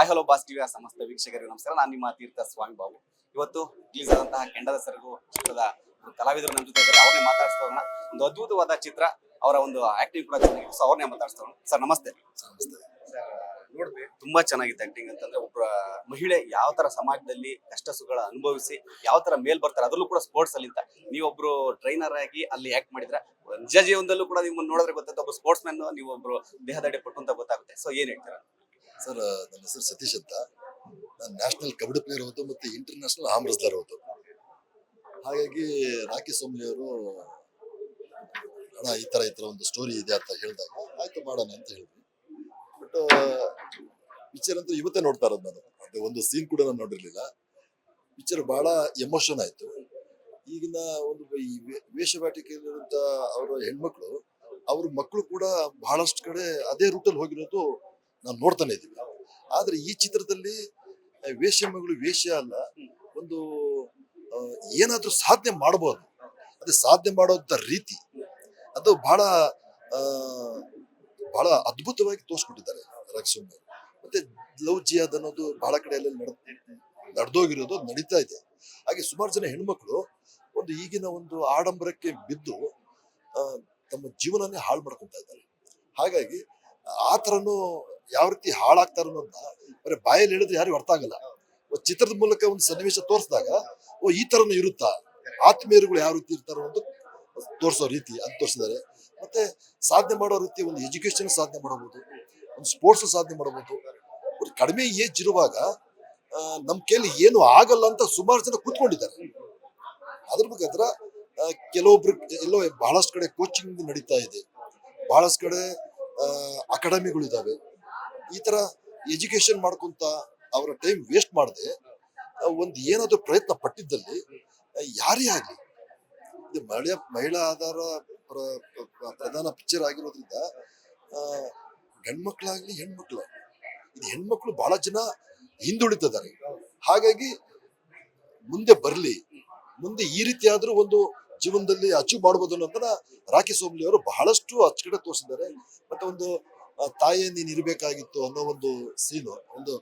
Hello boss ಟಿವಿಯ ಸಮಸ್ತ ವೀಕ್ಷಕರಿಗೆ ನಮಸ್ಕಾರ. ನಾನು ನಿಮ್ಮ ತೀರ್ಥ ಸ್ವಾಮಿ ಬಾಬು. ಇವತ್ತು ರಿಲೀಸ್ ಆದಂತಹ ಕೆಂಡದ ಸೆರಗು ಚಿತ್ರದ ಕಲಾವಿದರು ನಮ್ಮ ಜೊತೆ ಇದ್ದಾರೆ. ಅವ್ರನ್ನೇ ಮಾತಾಡಿಸ್ತಾ ಹೋಗೋಣ. ಒಂದು ಅದ್ಭುತವಾದ ಚಿತ್ರ, ಅವರ ಒಂದು ಆಕ್ಟಿಂಗ್ ಕೂಡ ಚೆನ್ನಾಗಿದೆ. ಸೊ ಅವ್ರನ್ನೇ ಮಾತಾಡಿಸ್ತಾ ಹೋಗೋಣ. ಸರ್ ನಮಸ್ತೆ. ನಮಸ್ತೆ. ನೋಡಿದ್ವಿ, ತುಂಬಾ ಚೆನ್ನಾಗಿತ್ತು ಆಕ್ಟಿಂಗ್. ಅಂತಂದ್ರೆ ಒಬ್ಬ ಮಹಿಳೆ ಯಾವ ತರ ಸಮಾಜದಲ್ಲಿ ಕಷ್ಟ ಸುಖಗಳ ಅನುಭವಿಸಿ ಯಾವ ತರ ಮೇಲ್ ಬರ್ತಾರೆ, ಅದರಲ್ಲೂ ಕೂಡ ಸ್ಪೋರ್ಟ್ಸ್ ಅಲ್ಲಿ. ನೀವೊಬ್ರು ಟ್ರೈನರ್ ಆಗಿ ಅಲ್ಲಿ ಆಕ್ಟ್ ಮಾಡಿದ್ರೆ, ನಿಜ ಜೀವನದಲ್ಲೂ ಕೂಡ ನಿಮ್ಮನ್ನು ನೋಡಿದ್ರೆ ಗೊತ್ತಾಗುತ್ತೆ ಒಬ್ಬ ಸ್ಪೋರ್ಟ್ಸ್ ಮ್ಯಾನ್, ನೀವೊಬ್ರು ದೇಹದಡೆ ಪಟ್ಟು ಅಂತ ಗೊತ್ತಾಗುತ್ತೆ. ಸೊ ಏನ್ ಹೇಳ್ತೀರಾ ಸರ್? ನನ್ನ ಹೆಸರು ಸತೀಶ್ ಅಂತ. ನಾನು ನ್ಯಾಷನಲ್ ಕಬಡ್ಡಿ ಪ್ಲೇಯರ್ ಹೋದು ಮತ್ತೆ ಇಂಟರ್ನ್ಯಾಷನಲ್ ಆರ್ಮ್ ರೆಸ್ಲರ್ ಹೋದು. ಹಾಗಾಗಿ ರಾಕಿ ಸೋಮ್ಲಿ ಅವರು ಅಣ್ಣ ಈ ತರ ಒಂದು ಸ್ಟೋರಿ ಇದೆ ಅಂತ ಹೇಳಿದಾಗ ಆಯ್ತು ಮಾಡೋಣ ಅಂತ ಹೇಳಿದ್ವಿ. ಬಟ್ ಪಿಕ್ಚರ್ ಅಂತೂ ಇವತ್ತೇ ನೋಡ್ತಾ ಇರೋದು ನಾನು. ಅದೇ ಒಂದು ಸೀನ್ ಕೂಡ ನಾನು ನೋಡಿರ್ಲಿಲ್ಲ. ಪಿಕ್ಚರ್ ಬಹಳ ಎಮೋಷನ್ ಆಯ್ತು. ಈಗಿನ ಒಂದು ಈ ವೇಷವಾಟಿಕೆಯಲ್ಲಿರುವಂತ ಅವರ ಹೆಣ್ಮಕ್ಳು, ಅವ್ರ ಮಕ್ಕಳು ಕೂಡ ಬಹಳಷ್ಟು ಕಡೆ ಅದೇ ರೂಟಲ್ಲಿ ಹೋಗಿರೋದು ನಾವು ನೋಡ್ತಾನೆ ಇದ್ದೀವಿ. ಆದ್ರೆ ಈ ಚಿತ್ರದಲ್ಲಿ ವೇಶ್ಯ ಮಗಳು ವೇಶ್ಯ ಅಲ್ಲ, ಒಂದು ಏನಾದ್ರೂ ಸಾಧನೆ ಮಾಡಬಹುದು. ಅದೇ ಸಾಧನೆ ಮಾಡೋಂಥ ರೀತಿ ಅದು ಬಹಳ ಬಹಳ ಅದ್ಭುತವಾಗಿ ತೋರಿಸ್ಕೊಟ್ಟಿದ್ದಾರೆ ರಾಕ್ಷಸಮ್ಮ. ಮತ್ತೆ ಲವ್ ಜಿಯಾದ್ ಅನ್ನೋದು ಬಹಳ ಕಡೆಯಲ್ಲಿ ನಡೆದೋಗಿರೋದು ನಡೀತಾ ಇದೆ. ಹಾಗೆ ಸುಮಾರು ಜನ ಹೆಣ್ಮಕ್ಳು ಒಂದು ಈಗಿನ ಒಂದು ಆಡಂಬರಕ್ಕೆ ಬಿದ್ದು ತಮ್ಮ ಜೀವನನೇ ಹಾಳು ಮಾಡ್ಕೊಂತ ಇದ್ದಾರೆ. ಹಾಗಾಗಿ ಆ ಥರನೂ ಯಾವ ರೀತಿ ಹಾಳಾಗ್ತಾರ ಅನ್ನೋದನ್ನ ಬರೀ ಬಾಯಲ್ಲಿ ಹೇಳಿದ್ರೆ ಯಾರಿಗೂ ಅರ್ಥ ಆಗಲ್ಲ. ಚಿತ್ರದ ಮೂಲಕ ಒಂದು ಸನ್ನಿವೇಶ ತೋರಿಸಿದಾಗ ಈ ತರನು ಇರುತ್ತಾ, ಆತ್ಮೀಯರುಗಳು ಯಾವ ರೀತಿ ಇರ್ತಾರೋ ಅಂತ ತೋರಿಸೋ ರೀತಿ ಅಂತ ತೋರಿಸಿದ್ದಾರೆ. ಮತ್ತೆ ಸಾಧನೆ ಮಾಡೋ ರೀತಿ, ಒಂದು ಎಜುಕೇಶನ್ ಸಾಧನೆ ಮಾಡಬಹುದು, ಒಂದು ಸ್ಪೋರ್ಟ್ಸ್ ಸಾಧನೆ ಮಾಡಬಹುದು. ಕಡಿಮೆ ಏಜ್ ಇರುವಾಗ ನಮ್ ಕೈಲಿ ಏನು ಆಗಲ್ಲ ಅಂತ ಸುಮಾರು ಜನ ಕೂತ್ಕೊಂಡಿದ್ದಾರೆ. ಅದ್ರ ಮುಖಾಂತರ ಕೆಲವೊಬ್ರು ಎಲ್ಲೋ ಬಹಳಷ್ಟು ಕಡೆ ಕೋಚಿಂಗ್ ನಡೀತಾ ಇದೆ, ಬಹಳಷ್ಟು ಕಡೆ ಅಕಾಡೆಮಿಗಳಿದಾವೆ. ಈ ತರ ಎಜುಕೇಶನ್ ಮಾಡ್ಕೊಂತ ಅವರ ಟೈಮ್ ವೇಸ್ಟ್ ಮಾಡದೆ ಒಂದು ಏನಾದ್ರು ಪ್ರಯತ್ನ ಪಟ್ಟಿದ್ದಲ್ಲಿ ಯಾರೇ ಆಗ್ಲಿ, ಇದು ಮಹಿಳಾ ಆಧಾರ ಪ್ರಧಾನ ಪಿಕ್ಚರ್ ಆಗಿರೋದ್ರಿಂದ ಗಂಡ್ಮಕ್ಳಾಗ್ಲಿ ಹೆಣ್ಮಕ್ಳಾಗ್ಲಿ, ಇದು ಹೆಣ್ಮಕ್ಳು ಬಹಳ ಜನ ಹಿಂದುಳಿತಿದ್ದಾರೆ. ಹಾಗಾಗಿ ಮುಂದೆ ಬರ್ಲಿ, ಮುಂದೆ ಈ ರೀತಿ ಆದ್ರೂ ಒಂದು ಜೀವನದಲ್ಲಿ ಅಚೀವ್ ಮಾಡ್ಬೋದು ಅನ್ನೋದನ್ನ ರಾಕಿ ಸೋಮ್ಲಿ ಅವರು ಬಹಳಷ್ಟು ಅಚ್ಚುಕಡೆ ತೋರಿಸಿದ್ದಾರೆ. ಮತ್ತೆ ಒಂದು ತಾಯಿಯ ನೀನ್ ಇರ್ಬೇಕಾಗಿತ್ತು ಅನ್ನೋ ಒಂದು ಸೀನು, ಒಂದು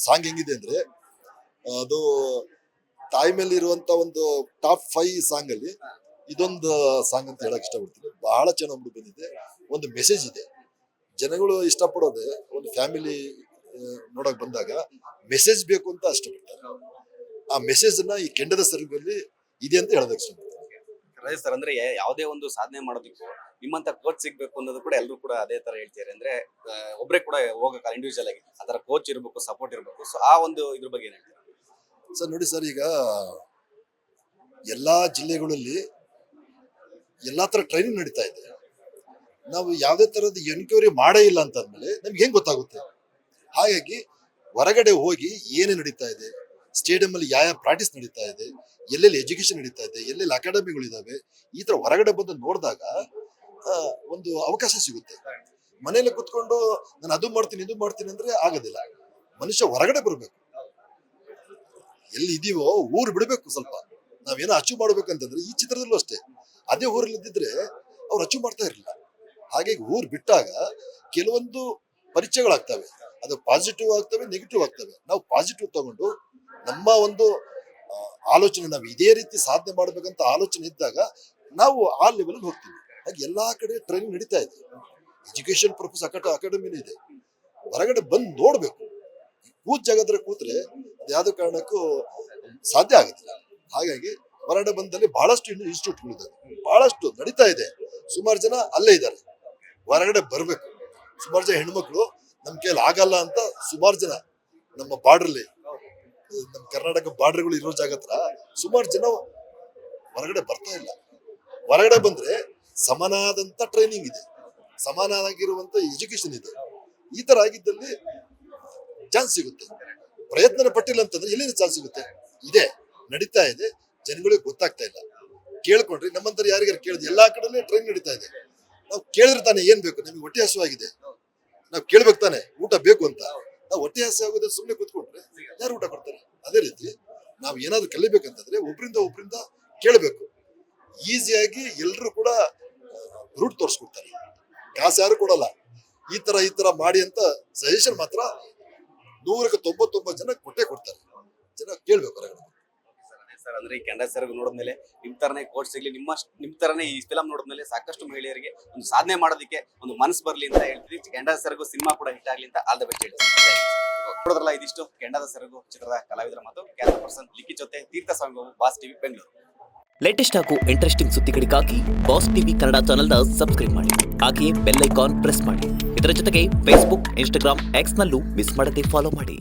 ಸಾಂಗ್ ಹೆಂಗಿದೆ ಅಂದ್ರೆ, ಅದು ತಾಯಿ ಮೇಲೆ ಇರುವಂತ ಒಂದು ಟಾಪ್ 5 ಸಾಂಗ್ ಅಲ್ಲಿ ಇದೊಂದು ಸಾಂಗ್ ಅಂತ ಹೇಳಕ್ ಇಷ್ಟಪಡ್ತೀನಿ. ಬಹಳ ಚೆನ್ನಾಗಿ ಬಂದಿದೆ, ಒಂದು ಮೆಸೇಜ್ ಇದೆ. ಜನಗಳು ಇಷ್ಟಪಡೋದೆ ಒಂದು ಫ್ಯಾಮಿಲಿ ನೋಡಕ್ ಬಂದಾಗ ಮೆಸೇಜ್ ಬೇಕು ಅಂತ ಇಷ್ಟಪಡ್ತಾರೆ. ಆ ಮೆಸೇಜ್ ನ ಈ ಕೆಂಡದ ಸೆರಗಲ್ಲಿ ಇದೆ ಅಂತ ಹೇಳೋದಕ್ಕೆ ಇಷ್ಟಪಡ್ತೀನಿ. ಸರ್, ಅಂದ್ರೆ ಯಾವುದೇ ಒಂದು ಸಾಧನೆ ಮಾಡೋದಕ್ಕೂ ನಿಮ್ಮಂತ ಕೋಚ್ ಸಿಗ್ಬೇಕು ಅನ್ನೋದು ಕೂಡ ಎಲ್ಲರೂ ಕೂಡ ಅದೇ ತರ ಹೇಳ್ತಾರೆ. ಅಂದ್ರೆ ಒಬ್ರೇ ಕೂಡ ಹೋಗಕ್ಕೆ ಇಂಡಿವಿಜುವಲ್ ಆಗಿ ಅದರ ಕೋಚ್ ಇರಬೇಕು, ಸಪೋರ್ಟ್ ಇರಬೇಕು. ಸೊ ಆ ಒಂದು ಇದ್ರ ಬಗ್ಗೆ ಏನ್ ಹೇಳ್ತೀರಾ ಸರ್? ನೋಡಿ ಸರ್, ಈಗ ಎಲ್ಲಾ ಜಿಲ್ಲೆಗಳಲ್ಲಿ ಎಲ್ಲಾ ತರ ಟ್ರೈನಿಂಗ್ ನಡೀತಾ ಇದೆ. ನಾವು ಯಾವುದೇ ತರದ ಎನ್ಕ್ವೈರಿ ಮಾಡೇ ಇಲ್ಲ ಅಂತಂದ್ಮೇಲೆ ನಮ್ಗೆ ಹೆಂಗ್ ಗೊತ್ತಾಗುತ್ತೆ? ಹಾಗಾಗಿ ಹೊರಗಡೆ ಹೋಗಿ ಏನೇ ನಡೀತಾ ಇದೆ, ಸ್ಟೇಡಿಯಂ ಅಲ್ಲಿ ಯಾವ ಪ್ರಾಕ್ಟೀಸ್ ನಡೀತಾ ಇದೆ, ಎಲ್ಲೆಲ್ಲಿ ಎಜುಕೇಶನ್ ನಡೀತಾ ಇದೆ, ಎಲ್ಲೆಲ್ಲಿ ಅಕಾಡೆಮಿಗಳಿದಾವೆ, ಈ ತರ ಹೊರಗಡೆ ಬಂದು ನೋಡಿದಾಗ ಒಂದು ಅವಕಾಶ ಸಿಗುತ್ತೆ. ಮನೇಲಿ ಕುತ್ಕೊಂಡು ನಾನು ಅದು ಮಾಡ್ತೀನಿ ಇದು ಮಾಡ್ತೀನಿ ಅಂದ್ರೆ ಆಗೋದಿಲ್ಲ. ಮನುಷ್ಯ ಹೊರಗಡೆ ಬರ್ಬೇಕು, ಎಲ್ಲಿ ಇದೀವೋ ಊರು ಬಿಡ್ಬೇಕು. ಸ್ವಲ್ಪ ನಾವೇನೋ ಅಚೀವ್ ಮಾಡ್ಬೇಕಂತಂದ್ರೆ ಈ ಚಿತ್ರದಲ್ಲೂ ಅಷ್ಟೇ, ಅದೇ ಊರಲ್ಲಿ ಇದ್ದಿದ್ರೆ ಅವ್ರು ಅಚೀವ್ ಮಾಡ್ತಾ ಇರಲಿಲ್ಲ. ಹಾಗಾಗಿ ಊರು ಬಿಟ್ಟಾಗ ಕೆಲವೊಂದು ಪರಿಚಯಗಳಾಗ್ತವೆ, ಅದು ಪಾಸಿಟಿವ್ ಆಗ್ತವೆ, ನೆಗೆಟಿವ್ ಆಗ್ತವೆ. ನಾವು ಪಾಸಿಟಿವ್ ತಗೊಂಡು ನಮ್ಮ ಒಂದು ಆಲೋಚನೆ, ನಾವು ಇದೇ ರೀತಿ ಸಾಧನೆ ಮಾಡ್ಬೇಕಂತ ಆಲೋಚನೆ ಇದ್ದಾಗ ನಾವು ಆ ಲೆವೆಲ್ ಹೋಗ್ತೀವಿ. ಹಾಗೆ ಎಲ್ಲಾ ಕಡೆ ಟ್ರೈನಿಂಗ್ ನಡೀತಾ ಇದೆ, ಎಜುಕೇಶನ್ ಪರ್ಪಸ್ ಅಕಾಡೆಮಿನೂ ಇದೆ. ಹೊರಗಡೆ ಬಂದು ನೋಡ್ಬೇಕು. ಕೂತ್ ಜಾಗದ್ರೆ ಕೂತ್ರೆ ಯಾವ್ದೇ ಕಾರಣಕ್ಕೂ ಸಾಧ್ಯ ಆಗುತ್ತಿಲ್ಲ. ಹಾಗಾಗಿ ಹೊರಗಡೆ ಬಂದಲ್ಲಿ ಬಹಳಷ್ಟು ಇನ್ಸ್ಟಿಟ್ಯೂಟ್ಗಳಿದ್ದಾವೆ, ಬಹಳಷ್ಟು ನಡೀತಾ ಇದೆ. ಸುಮಾರು ಜನ ಅಲ್ಲೇ ಇದ್ದಾರೆ, ಹೊರಗಡೆ ಬರ್ಬೇಕು. ಸುಮಾರು ಜನ ಹೆಣ್ಮಕ್ಳು ನಮ್ ಕೈಯಲ್ಲಿ ಆಗಲ್ಲ ಅಂತ ಸುಮಾರು ಜನ ನಮ್ಮ ಬಾರ್ಡ್ರಲ್ಲಿ, ನಮ್ಮ ಕರ್ನಾಟಕ ಬಾರ್ಡರ್ಗಳು ಇರೋ ಜಾಗ ಹತ್ರ ಸುಮಾರು ಜನ ಹೊರಗಡೆ ಬರ್ತಾ ಇಲ್ಲ. ಹೊರಗಡೆ ಬಂದ್ರೆ ಸಮಾನಾದಂತ ಟ್ರೈನಿಂಗ್ ಇದೆ, ಸಮಾನಾಗಿರುವಂತ ಎಜುಕೇಶನ್ ಇದೆ. ಈ ತರ ಆಗಿದ್ದಲ್ಲಿ ಚಾನ್ಸ್ ಸಿಗುತ್ತೆ. ಪ್ರಯತ್ನ ಪಟ್ಟಿಲ್ಲ ಅಂತಂದ್ರೆ ಎಲ್ಲಿಂದ ಚಾನ್ಸ್ ಸಿಗುತ್ತೆ? ಇದೆ, ನಡೀತಾ ಇದೆ, ಜನಗಳಿಗೆ ಗೊತ್ತಾಗ್ತಾ ಇಲ್ಲ. ಕೇಳ್ಕೊಂಡ್ರಿ, ನಮ್ಮಂತರ ಯಾರಿಗಾರು ಕೇಳಿದ್ರೆ ಎಲ್ಲಾ ಕಡೆ ಟ್ರೈನ್ ನಡೀತಾ ಇದೆ. ನಾವು ಕೇಳಿದ್ರೆ ತಾನೆ ಏನ್ ಬೇಕು, ನಮಗೆ ಹೊಟ್ಟೆ ಹಸುವಾಗಿದೆ, ನಾವು ಕೇಳ್ಬೇಕು ತಾನೆ ಊಟ ಬೇಕು ಅಂತ. ನಾವು ಹೊಟ್ಟೆ ಹಸಿ ಆಗೋದ್ರೆ ಸುಮ್ಮನೆ ಕೂತ್ಕೊಂಡ್ರೆ ಯಾರು ಊಟ ಕೊಡ್ತಾರೆ? ಅದೇ ರೀತಿ ನಾವು ಏನಾದ್ರು ಕಲಿಬೇಕಂತಂದ್ರೆ ಒಬ್ರಿಂದ ಕೇಳಬೇಕು. ಈಸಿಯಾಗಿ ಎಲ್ರು ಕೂಡ ರೂಟ್ ತೋರಿಸ್ಕೊಡ್ತಾರೆ, ಕಾಸು ಯಾರು ಕೊಡಲ್ಲ. ಈ ತರ ಮಾಡಿ ಅಂತ ಸಜೆಷನ್ ಮಾತ್ರ 100ಕ್ಕೆ 99 ಜನ ಕೊಟ್ಟೆ ಕೊಡ್ತಾರೆ. ಜನ ಕೇಳ್ಬೇಕು ಹೊರಗಡೆ. ಸರ್ ಅಂದ್ರೆ ಈ ಕೆಂಡ ಸೆರಗು ನೋಡಿದ್ಮೇಲೆ ನಿಮ್ ತರನೇ ಕೋಚ್ ಸಿಗ್ಲಿ, ನಿಮ್ ತರನೇ ಈ ಫಿಲಂ ನೋಡಿದ್ಮೇಲೆ ಸಾಕಷ್ಟು ಮಹಿಳೆಯರಿಗೆ ಒಂದು ಸಾಧನೆ ಮಾಡೋದಕ್ಕೆ ಒಂದು ಮನಸ್ಸು ಬರ್ಲಿ ಅಂತ ಹೇಳ್ತೀವಿ. ಕೆಂಡ ಸೆರಗು ಸಿನಿಮಾ ಕೂಡ ಹಿಟ್ ಆಗ್ಲಿ ಅಂತ ಆಲ್ ದ ಬೆಸ್ಟ್ ಹೇಳಿ. ನೋಡಿದ್ರಲ್ಲ, ಇದಿಷ್ಟು ಕೆಂಡದ ಸೆರಗು ಚಿತ್ರದ ಕಲಾವಿದರ ಮತ್ತು ಕ್ಯಾಮರಾ ಪರ್ಸನ್ ಲಿಕ್ಕಿ ಜೊತೆ Tirthaswami Babu, boss TV Bengaluru. Latest ಹಾಗೂ ಇಂಟ್ರೆಸ್ಟಿಂಗ್ ಸುದ್ದಿಗಳಿಗಾಗಿ ಬಾಸ್ ಟಿವಿ ಕನ್ನಡ ಚಾನೆಲ್ನ ಸಬ್ಸ್ಕ್ರೈಬ್ ಮಾಡಿ. ಹಾಗೆಯೇ ಬೆಲ್ ಐಕಾನ್ ಪ್ರೆಸ್ ಮಾಡಿ. ಇದರ ಜೊತೆಗೆ ಫೇಸ್ಬುಕ್, ಇನ್ಸ್ಟಾಗ್ರಾಮ್, ಎಕ್ಸ್ನಲ್ಲೂ ಮಿಸ್ ಮಾಡದೆ ಫಾಲೋ ಮಾಡಿ.